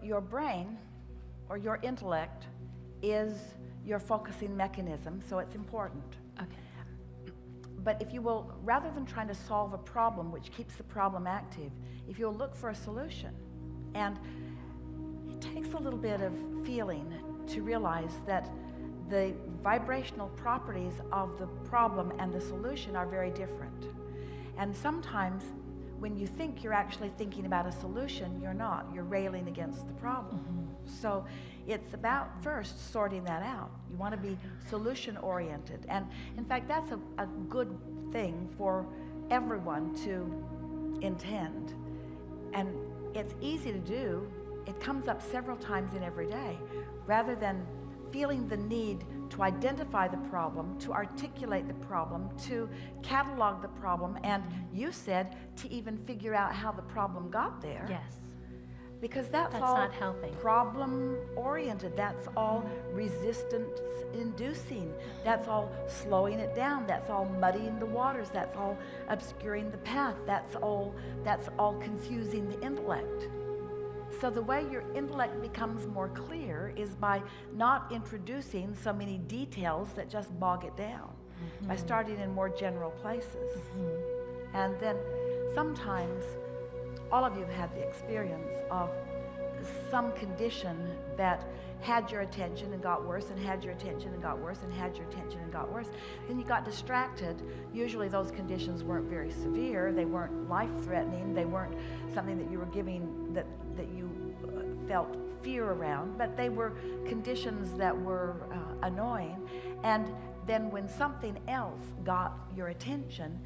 Your brain or your intellect is your focusing mechanism, so it's important. Okay. But if you will, rather than trying to solve a problem which keeps the problem active, if you'll look for a solution, and it takes a little bit of feeling to realize that the vibrational properties of the problem and the solution are very different. And sometimes when you think you're actually thinking about a solution, you're not. You're railing against the problem. Mm-hmm. So it's about first sorting that out. You want to be solution-oriented. And in fact, that's a good thing for everyone to intend. And it's easy to do. It comes up several times in every day. Rather than feeling the need to identify the problem, to articulate the problem, to catalog the problem, and you said to even figure out how the problem got there. Yes. Because that's all not helping. Problem-oriented. That's all resistance-inducing. That's all slowing it down. That's all muddying the waters. That's all obscuring the path. That's all confusing the intellect. So the way your intellect becomes more clear is by not introducing so many details that just bog it down, mm-hmm. by starting in more general places. Mm-hmm. And then sometimes, all of you have had the experience of some condition that had your attention and got worse, and had your attention and got worse, and had your attention and got worse. Then you got distracted. Usually those conditions weren't very severe. They weren't life-threatening. They weren't something that you were giving that you felt fear around, but they were conditions that were annoying. And then when something else got your attention,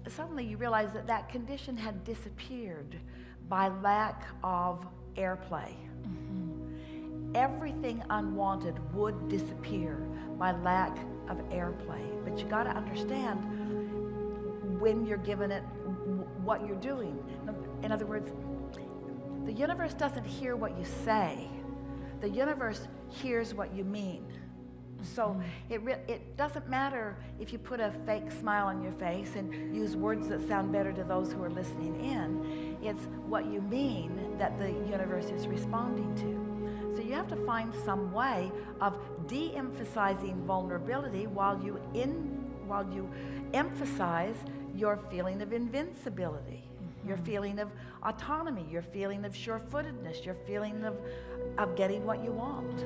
suddenly you realize that that condition had disappeared by lack of airplay. Mm-hmm. Everything unwanted would disappear by lack of airplay. But you got to understand when you're given it what you're doing. In other words, the universe doesn't hear what you say. The universe hears what you mean. So it doesn't matter if you put a fake smile on your face and use words that sound better to those who are listening in. It's what you mean that the universe is responding to. So you have to find some way of de-emphasizing vulnerability while you emphasize your feeling of invincibility, your feeling of autonomy, your feeling of sure-footedness, your feeling of getting what you want.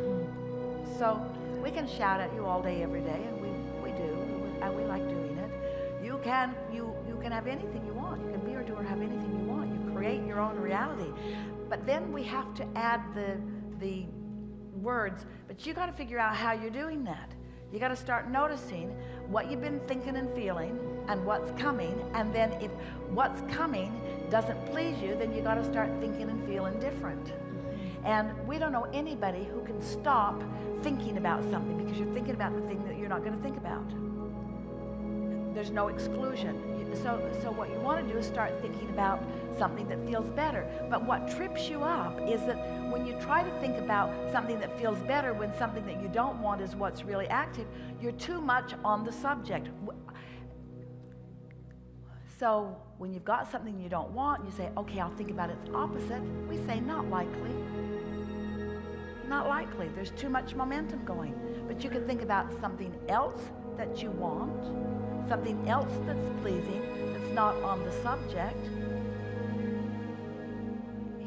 So we can shout at you all day, every day, and we do, and we like doing it. You can have anything you want. You can be or do or have anything you want. You create your own reality. But then we have to add the words, but you got to figure out how you're doing that. You got to start noticing what you've been thinking and feeling and what's coming, and then if what's coming doesn't please you, then you got to start thinking and feeling different. And we don't know anybody who can stop thinking about something because you're thinking about the thing that you're not going to think about. There's no exclusion. So what you want to do is start thinking about something that feels better. But what trips you up is that when you try to think about something that feels better when something that you don't want is what's really active, you're too much on the subject. So when you've got something you don't want, and you say, okay, I'll think about its opposite, we say not likely. Not likely. There's too much momentum going. But you can think about something else that you want, something else that's pleasing, that's not on the subject.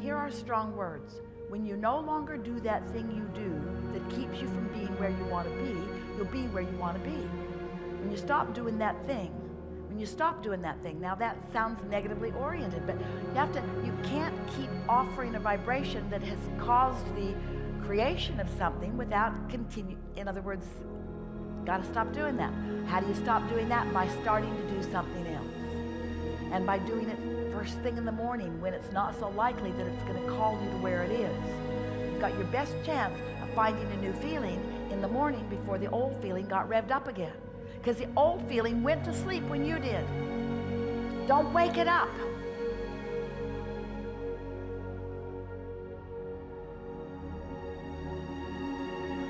Here are strong words. When you no longer do that thing you do that keeps you from being where you want to be, you'll be where you want to be. When you stop doing that thing, now that sounds negatively oriented, but you can't keep offering a vibration that has caused the creation of something without in other words, got to stop doing that. How do you stop doing that? By starting to do something else. And by doing it first thing in the morning when it's not so likely that it's going to call you to where it is. You've got your best chance of finding a new feeling in the morning before the old feeling got revved up again. Because the old feeling went to sleep when you did. Don't wake it up.